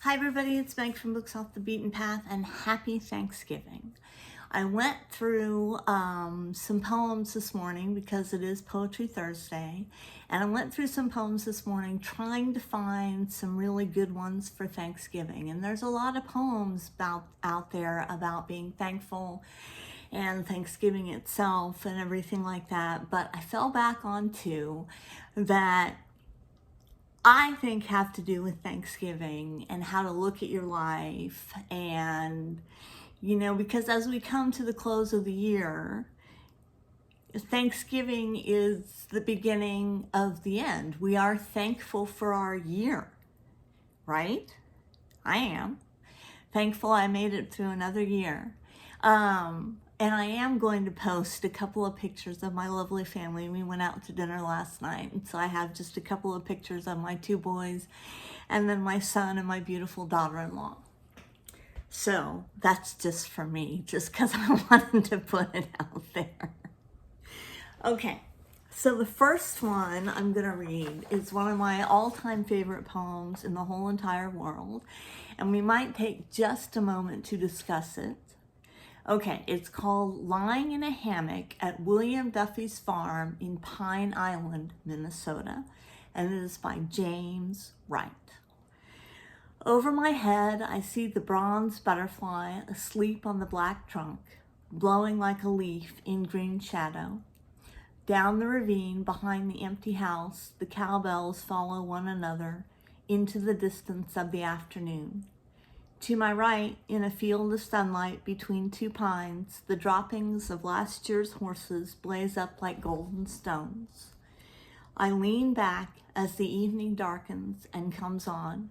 Hi everybody, it's Meg from Books Off the Beaten Path, and happy Thanksgiving. I went through some poems this morning because it is Poetry Thursday, and I went through some poems this morning trying to find some really good ones for Thanksgiving. And there's a lot of poems out there about being thankful and Thanksgiving itself and everything like that, but I fell back on two that I think have to do with Thanksgiving and how to look at your life. And, because as we come to the close of the year, Thanksgiving is the beginning of the end. We are thankful for our year, right? I am thankful I made it through another year. And I am going to post a couple of pictures of my lovely family. We went out to dinner last night, and so I have just a couple of pictures of my two boys and then my son and my beautiful daughter-in-law. So that's just for me, just because I wanted to put it out there. Okay, so the first one I'm going to read is one of my all-time favorite poems in the whole entire world, and we might take just a moment to discuss it. Okay, it's called Lying in a Hammock at William Duffy's Farm in Pine Island, Minnesota, and it is by James Wright. Over my head, I see the bronze butterfly asleep on the black trunk, blowing like a leaf in green shadow. Down the ravine behind the empty house, the cowbells follow one another into the distance of the afternoon. To my right, in a field of sunlight between two pines, the droppings of last year's horses blaze up like golden stones. I lean back as the evening darkens and comes on.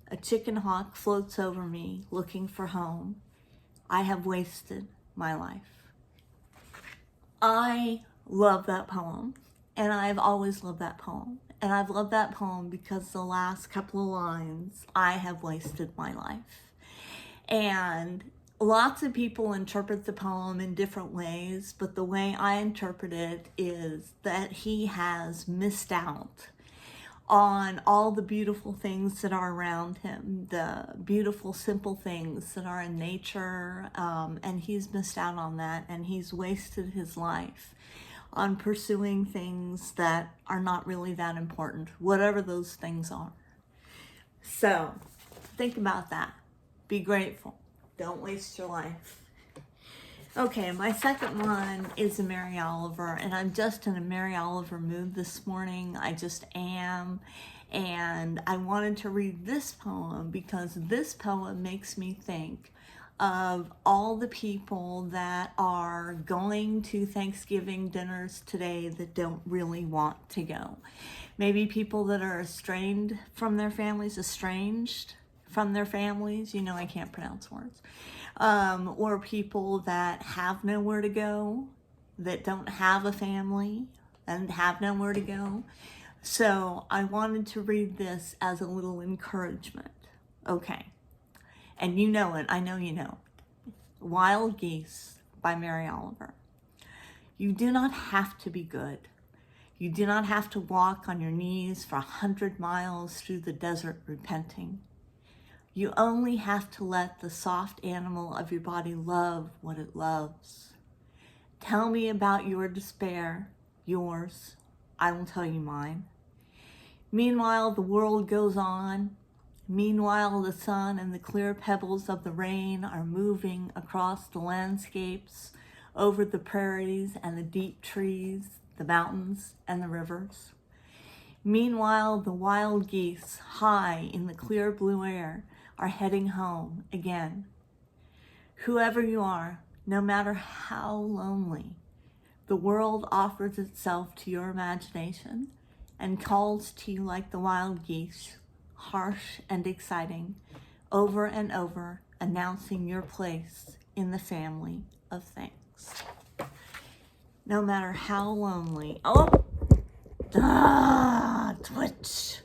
A chicken hawk floats over me, looking for home. I have wasted my life. I love that poem, and I've always loved that poem. And I've loved that poem because the last couple of lines, I have wasted my life. And lots of people interpret the poem in different ways, but the way I interpret it is that he has missed out on all the beautiful things that are around him, the beautiful, simple things that are in nature, and he's missed out on that, and he's wasted his life on pursuing things that are not really that important, whatever those things are. So think about that. Be grateful. Don't waste your life. Okay, my second one is a Mary Oliver, and I'm just in a Mary Oliver mood this morning. I just am. And I wanted to read this poem because this poem makes me think of all the people that are going to Thanksgiving dinners today that don't really want to go. Maybe people that are estranged from their families, I can't pronounce words, or people that have nowhere to go, that don't have a family and have nowhere to go. So I wanted to read this as a little encouragement. Okay, and you know it, I know you know. Wild Geese by Mary Oliver. You do not have to be good. You do not have to walk on your knees for 100 miles through the desert repenting. You only have to let the soft animal of your body love what it loves. Tell me about your despair, yours. I will tell you mine. Meanwhile, the world goes on. Meanwhile, the sun and the clear pebbles of the rain are moving across the landscapes, over the prairies and the deep trees, the mountains and the rivers. Meanwhile, the wild geese, high in the clear blue air, are heading home again. Whoever you are, no matter how lonely, the world offers itself to your imagination and calls to you like the wild geese, harsh and exciting, over and over, announcing your place in the family of things. No matter how lonely. Twitch.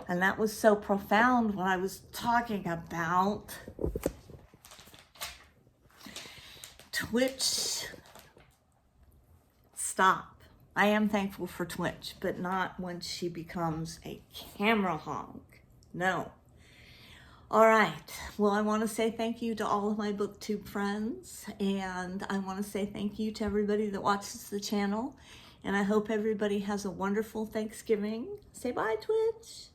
And that was so profound what I was talking about. Twitch. Stop. I am thankful for Twitch, but not when she becomes a camera hog. No. All right. Well, I want to say thank you to all of my BookTube friends, and I want to say thank you to everybody that watches the channel, and I hope everybody has a wonderful Thanksgiving. Say bye, Twitch.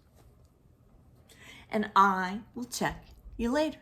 And I will check you later.